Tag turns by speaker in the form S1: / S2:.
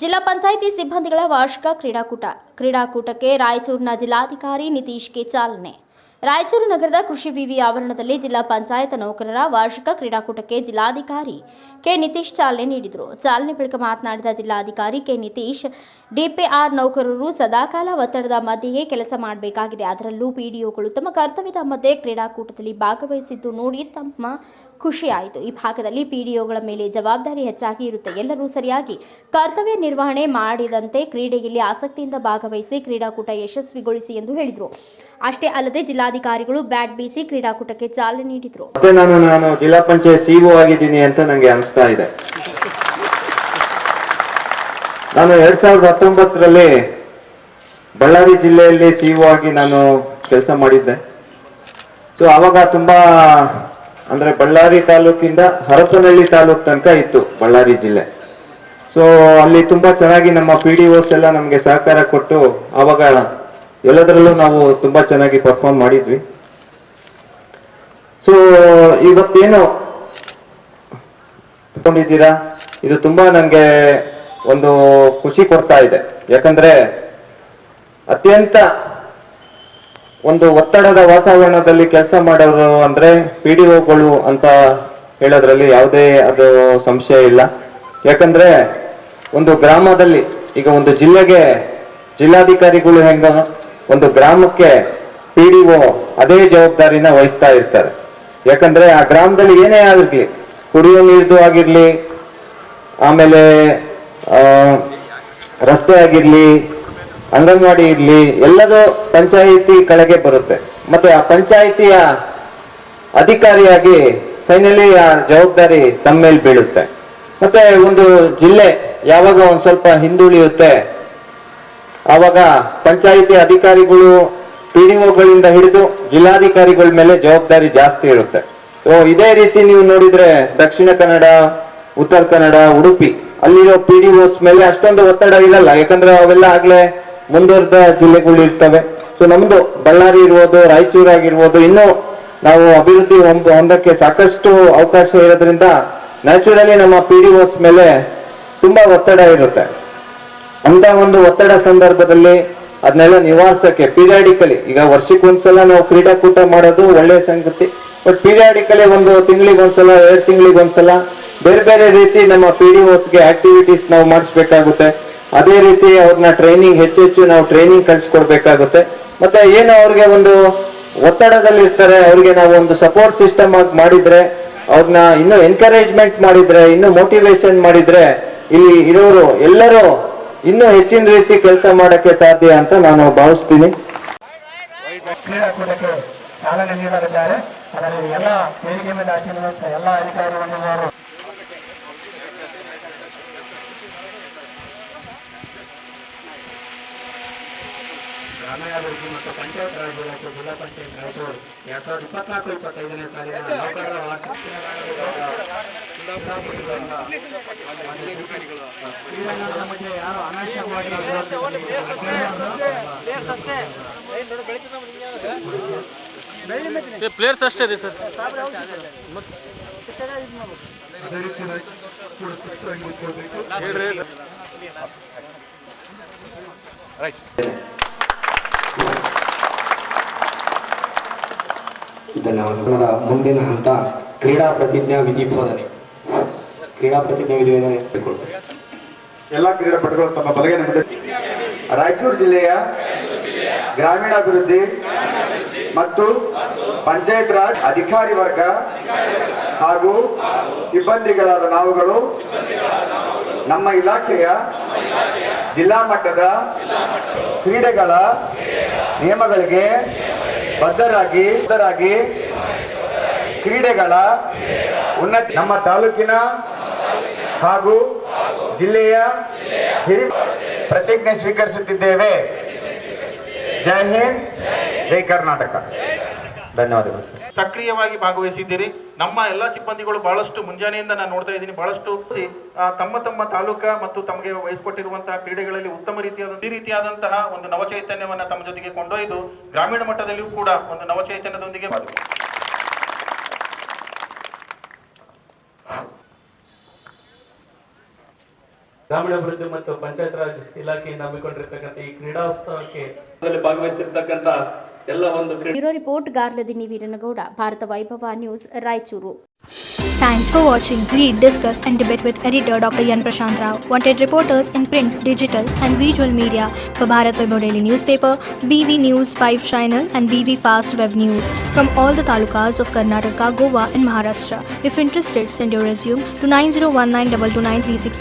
S1: ಜಿಲ್ಲಾ ಪಂಚಾಯಿತಿ ಸಿಬ್ಬಂದಿಗಳ ವಾರ್ಷಿಕ ಕ್ರೀಡಾಕೂಟಕ್ಕೆ ರಾಯಚೂರಿನ ಜಿಲ್ಲಾಧಿಕಾರಿ ನಿತೀಶ್ಗೆ ಚಾಲನೆ. ರಾಯಚೂರು ನಗರದ ಕೃಷಿ ವಿವಿ ಆವರಣದಲ್ಲಿ ಜಿಲ್ಲಾ ಪಂಚಾಯತ್ ನೌಕರರ ವಾರ್ಷಿಕ ಕ್ರೀಡಾಕೂಟಕ್ಕೆ ಜಿಲ್ಲಾಧಿಕಾರಿ ಕೆ ನಿತೀಶ್ ಚಾಲನೆ ನೀಡಿದರು. ಚಾಲನೆ ಬಳಿಕ ಮಾತನಾಡಿದ ಜಿಲ್ಲಾಧಿಕಾರಿ ಕೆ ನಿತೀಶ್, ಡಿಪಿಆರ್ ನೌಕರರು ಸದಾಕಾಲ ಒತ್ತಡದ ಮಧ್ಯೆಯೇ ಕೆಲಸ ಮಾಡಬೇಕಾಗಿದೆ. ಅದರಲ್ಲೂ ಪಿಡಿಒಗಳು ತಮ್ಮ ಕರ್ತವ್ಯದ ಮಧ್ಯೆ ಕ್ರೀಡಾಕೂಟದಲ್ಲಿ ಭಾಗವಹಿಸಿದ್ದು ನೋಡಿ ತಮ್ಮ ಖುಷಿಯಾಯಿತು. ಈ ಭಾಗದಲ್ಲಿ ಪಿಡಿಒಗಳ ಮೇಲೆ ಜವಾಬ್ದಾರಿ ಹೆಚ್ಚಾಗಿ ಇರುತ್ತೆ. ಎಲ್ಲರೂ ಸರಿಯಾಗಿ ಕರ್ತವ್ಯ ನಿರ್ವಹಣೆ ಮಾಡಿದಂತೆ ಕ್ರೀಡೆಯಲ್ಲಿ ಆಸಕ್ತಿಯಿಂದ ಭಾಗವಹಿಸಿ ಕ್ರೀಡಾಕೂಟ ಯಶಸ್ವಿಗೊಳಿಸಿ ಎಂದು ಹೇಳಿದರು. ಅಷ್ಟೇ ಅಲ್ಲದೆ ಜಿಲ್ಲಾಧಿಕಾರಿಗಳು ಬ್ಯಾಟ್ ಬೀಸಿ ಕ್ರೀಡಾಕೂಟಕ್ಕೆ ಚಾಲನೆ ನೀಡಿದರು.
S2: ನಾನು ಜಿಲ್ಲಾ ಪಂಚಾಯತ್ ಸಿಇಒ ಆಗಿದ್ದೀನಿ ಅಂತ ನನಗೆ ಅನಿಸ್ತಾ ಇದೆ. ನಾನು 2019ರಲ್ಲಿ ಬಳ್ಳಾರಿ ಜಿಲ್ಲೆಯಲ್ಲಿ ಸಿಇಒ ಆಗಿ ನಾನು ಕೆಲಸ ಮಾಡಿದ್ದೆ. ಸೊ ಆವಾಗ ತುಂಬಾ ಅಂದ್ರೆ ಬಳ್ಳಾರಿ ತಾಲೂಕಿಂದ ಹರಪನಹಳ್ಳಿ ತಾಲೂಕು ತನಕ ಇತ್ತು ಬಳ್ಳಾರಿ ಜಿಲ್ಲೆ. ಸೊ ಅಲ್ಲಿ ತುಂಬಾ ಚೆನ್ನಾಗಿ ನಮ್ಮ PDOs ಎಲ್ಲ ನಮಗೆ ಸಹಕಾರ ಕೊಟ್ಟು ಆವಾಗ ಎಲ್ಲದರಲ್ಲೂ ನಾವು ತುಂಬಾ ಚೆನ್ನಾಗಿ ಪರ್ಫಾರ್ಮ್ ಮಾಡಿದ್ವಿ. ಸೊ ಇವತ್ತೇನು ಕೊಂಡಿದ್ದೀರಾ, ಇದು ತುಂಬಾ ನನಗೆ ಒಂದು ಖುಷಿ ಕೊಡ್ತಾ ಇದೆ. ಯಾಕಂದ್ರೆ ಅತ್ಯಂತ ಒಂದು ಒತ್ತಡದ ವಾತಾವರಣದಲ್ಲಿ ಕೆಲಸ ಮಾಡೋರು ಅಂದ್ರೆ PDOಗಳು ಅಂತ ಹೇಳೋದ್ರಲ್ಲಿ ಯಾವುದೇ ಅದು ಸಂಶಯ ಇಲ್ಲ. ಯಾಕಂದ್ರೆ ಒಂದು ಗ್ರಾಮದಲ್ಲಿ ಈಗ ಒಂದು ಜಿಲ್ಲೆಗೆ ಜಿಲ್ಲಾಧಿಕಾರಿಗಳು ಹೆಂಗ ಒಂದು ಗ್ರಾಮಕ್ಕೆ PDO ಅದೇ ಜವಾಬ್ದಾರಿನ ವಹಿಸ್ತಾ ಇರ್ತಾರೆ. ಯಾಕಂದ್ರೆ ಆ ಗ್ರಾಮದಲ್ಲಿ ಏನೇ ಆಗಿರ್ಲಿ, ಕುಡಿಯೋ ನೀರ್ದು ಆಗಿರ್ಲಿ, ಆಮೇಲೆ ರಸ್ತೆ ಆಗಿರ್ಲಿ, ಅಂಗನವಾಡಿ ಇರ್ಲಿ, ಎಲ್ಲದೂ ಪಂಚಾಯಿತಿ ಕೆಳಗೆ ಬರುತ್ತೆ. ಮತ್ತೆ ಆ ಪಂಚಾಯಿತಿಯ ಅಧಿಕಾರಿಯಾಗಿ ಫೈನಲಿ ಆ ಜವಾಬ್ದಾರಿ ತಮ್ಮ ಮೇಲೆ ಬೀಳುತ್ತೆ. ಮತ್ತೆ ಒಂದು ಜಿಲ್ಲೆ ಯಾವಾಗ ಒಂದ್ ಸ್ವಲ್ಪ ಹಿಂದುಳಿಯುತ್ತೆ, ಆವಾಗ ಪಂಚಾಯಿತಿ ಅಧಿಕಾರಿಗಳು PDOಗಳಿಂದ ಹಿಡಿದು ಜಿಲ್ಲಾಧಿಕಾರಿಗಳ ಮೇಲೆ ಜವಾಬ್ದಾರಿ ಜಾಸ್ತಿ ಇರುತ್ತೆ. ಸೊ ಇದೇ ರೀತಿ ನೀವು ನೋಡಿದ್ರೆ ದಕ್ಷಿಣ ಕನ್ನಡ, ಉತ್ತರ ಕನ್ನಡ, ಉಡುಪಿ ಅಲ್ಲಿರೋ PDOs ಮೇಲೆ ಅಷ್ಟೊಂದು ಒತ್ತಡ ಇರಲ್ಲ. ಯಾಕಂದ್ರೆ ಅವೆಲ್ಲ ಆಗ್ಲೇ ಮುಂದುವರೆದ ಜಿಲ್ಲೆಗಳು ಇರ್ತವೆ. ಸೊ ನಮ್ದು ಬಳ್ಳಾರಿ ಇರ್ಬೋದು, ರಾಯಚೂರು ಆಗಿರ್ಬೋದು, ಇನ್ನು ನಾವು ಅಭಿವೃದ್ಧಿ ಹೊಂದಕ್ಕೆ ಸಾಕಷ್ಟು ಅವಕಾಶ ಇರೋದ್ರಿಂದ ನ್ಯಾಚುರಲಿ ನಮ್ಮ PDOs ಮೇಲೆ ತುಂಬಾ ಒತ್ತಡ ಇರುತ್ತೆ. ಅಂತ ಒಂದು ಒತ್ತಡ ಸಂದರ್ಭದಲ್ಲಿ ಅದನ್ನೆಲ್ಲ ನಿವಾರಿಸಕ್ಕೆ ಪೀರಿಯಾಡಿಕಲಿ, ಈಗ ವರ್ಷಕ್ಕೊಂದ್ಸಲ ನಾವು ಕ್ರೀಡಾಕೂಟ ಮಾಡೋದು ಒಳ್ಳೆಯ ಸಂಗತಿ. ಬಟ್ ಪೀರಿಯಾಡಿಕಲಿ ಒಂದು ತಿಂಗಳಿಗೊಂದ್ಸಲ, 2 ತಿಂಗಳಿಗೊಂದ್ಸಲ ಬೇರೆ ಬೇರೆ ರೀತಿ ನಮ್ಮ PDOsಗೆ ಆಕ್ಟಿವಿಟೀಸ್ ನಾವು ಮಾಡಿಸ್ಬೇಕಾಗುತ್ತೆ. ಅದೇ ರೀತಿ ಅವ್ರನ್ನ ಟ್ರೈನಿಂಗ್ ಹೆಚ್ಚೆಚ್ಚು ನಾವು ಟ್ರೈನಿಂಗ್ ಕಳಿಸ್ಕೊಡ್ಬೇಕಾಗುತ್ತೆ. ಮತ್ತೆ ಏನು ಅವ್ರಿಗೆ ಒಂದು ಒತ್ತಡದಲ್ಲಿ ಇರ್ತಾರೆ, ಅವ್ರಿಗೆ ನಾವು ಒಂದು ಸಪೋರ್ಟ್ ಸಿಸ್ಟಮ್ ಆಗಿ ಮಾಡಿದ್ರೆ, ಅವ್ರನ್ನ ಇನ್ನೂ ಎನ್ಕರೇಜ್ಮೆಂಟ್ ಮಾಡಿದ್ರೆ, ಇನ್ನೂ ಮೋಟಿವೇಶನ್ ಮಾಡಿದ್ರೆ ಇಲ್ಲಿ ಇರೋರು ಎಲ್ಲರೂ ಇನ್ನೂ ಹೆಚ್ಚಿನ ರೀತಿ ಕೆಲಸ ಮಾಡಕ್ಕೆ ಸಾಧ್ಯ ಅಂತ ನಾನು ಭಾವಿಸ್ತೀನಿ.
S3: ಕ್ರೀಡಾಕೂಟಕ್ಕೆ ಚಾಲನೆ ನೀಡಲಿದ್ದಾರೆ. ಅದರಲ್ಲಿ ಎಲ್ಲ ವೇದಿಕೆ ಮೇಲೆ ಆಶೀರ್ವದಿಸಿದ ಎಲ್ಲ ಅಧಿಕಾರಿಗಳು ಗ್ರಾಮೀಣಾಭಿವೃದ್ಧಿ ಮತ್ತು ಪಂಚಾಯತ್ ರಾಜ್ ಇಲಾಖೆ ಜಿಲ್ಲಾ ಪಂಚಾಯತ್ ರಾಯಚೂರು 2024-25ನೇ ಸಾಲಿನ ನೌಕರರ ವಾರ್ಷಿಕ ಯಾರು ಅನಾಶ
S4: ಪ್ಲೇಯರ್ಸ್ ಅಷ್ಟೇ ರೀ ಸರ್.
S3: ಮುಂದಿನ ಹಂತ ಕ್ರೀಡಾ ಪ್ರತಿಜ್ಞಾ ವಿಧಿ ಬೋಧನೆ. ಕ್ರೀಡಾ ಪ್ರತಿಜ್ಞಾ ವಿಧಿ
S5: ಎಲ್ಲ ಕ್ರೀಡಾಪಟುಗಳು ತಮ್ಮ ಬಲಗೆ ರಾಯಚೂರು ಜಿಲ್ಲೆಯ ಗ್ರಾಮೀಣಾಭಿವೃದ್ಧಿ ಮತ್ತು ಪಂಚಾಯತ್ ರಾಜ್ ಅಧಿಕಾರಿ ವರ್ಗ ಹಾಗೂ ಸಿಬ್ಬಂದಿಗಳಾದ ನಾವುಗಳು ನಮ್ಮ ಇಲಾಖೆಯ ಜಿಲ್ಲಾ ಮಟ್ಟದ ಕ್ರೀಡೆಗಳ ನಿಯಮಗಳಿಗೆ ಬದ್ಧರಾಗಿ ಕ್ರೀಡೆಗಳ ಉನ್ನತಿ ನಮ್ಮ ತಾಲೂಕಿನ ಹಾಗೂ ಜಿಲ್ಲೆಯ ಹಿರಿಯ ಪ್ರತಿಜ್ಞೆ ಸ್ವೀಕರಿಸುತ್ತಿದ್ದೇವೆ. ಜೈ ಹಿಂದ್, ಜೈ ಕರ್ನಾಟಕ. ಧನ್ಯವಾದಗಳು.
S6: ಸಕ್ರಿಯವಾಗಿ ಭಾಗವಹಿಸಿದ್ದೀರಿ. ನಮ್ಮ ಎಲ್ಲ ಸಿಬ್ಬಂದಿಗಳು ಬಹಳಷ್ಟು ಮುಂಜಾನೆಯಿಂದ ನಾನು ನೋಡ್ತಾ ಇದ್ದೀನಿ, ಬಹಳಷ್ಟು ತಮ್ಮ ತಾಲೂಕಾ ಮತ್ತು ತಮಗೆ ವಹಿಸಿಕೊಟ್ಟಿರುವಂತಹ ಕ್ರೀಡೆಗಳಲ್ಲಿ ಉತ್ತಮ ರೀತಿಯಾದಂತಹ ಒಂದು ನವಚೈತನ್ಯವನ್ನ ತಮ್ಮ ಜೊತೆಗೆ ಕೊಂಡೊಯ್ದು ಗ್ರಾಮೀಣ ಮಟ್ಟದಲ್ಲಿಯೂ ಕೂಡ ಒಂದು ನವಚೈತನ್ಯದೊಂದಿಗೆ
S4: ಗ್ರಾಮೀಣಾಭಿವೃದ್ಧಿ ಮತ್ತು ಪಂಚಾಯತ್ ರಾಜ್ ಇಲಾಖೆಯಿಂದ ಹಮ್ಮಿಕೊಂಡಿರ್ತಕ್ಕಂಥ ಈ ಕ್ರೀಡೋತ್ಸವಕ್ಕೆ ಭಾಗವಹಿಸಿರ್ತಕ್ಕಂಥ ಎಲ್ಲ ಒಂದು
S1: ಬ್ಯೂರೋ ರಿಪೋರ್ಟ್ ಗಾರ್ಲದಿನ್ನಿ ವೀರನಗೌಡ, ಭಾರತ ವೈಭವ news, Raichur.
S7: Thanks for watching Read, Discuss and Debate with editor Dr. Yan Prashant Rao. Wanted reporters in print, digital and visual media for Bharat Vaibhav Daily Newspaper, BV News 5 Channel and BV Fast Web News from all the talukas of Karnataka, Goa and Maharashtra. If interested, send your resume to 9019229369.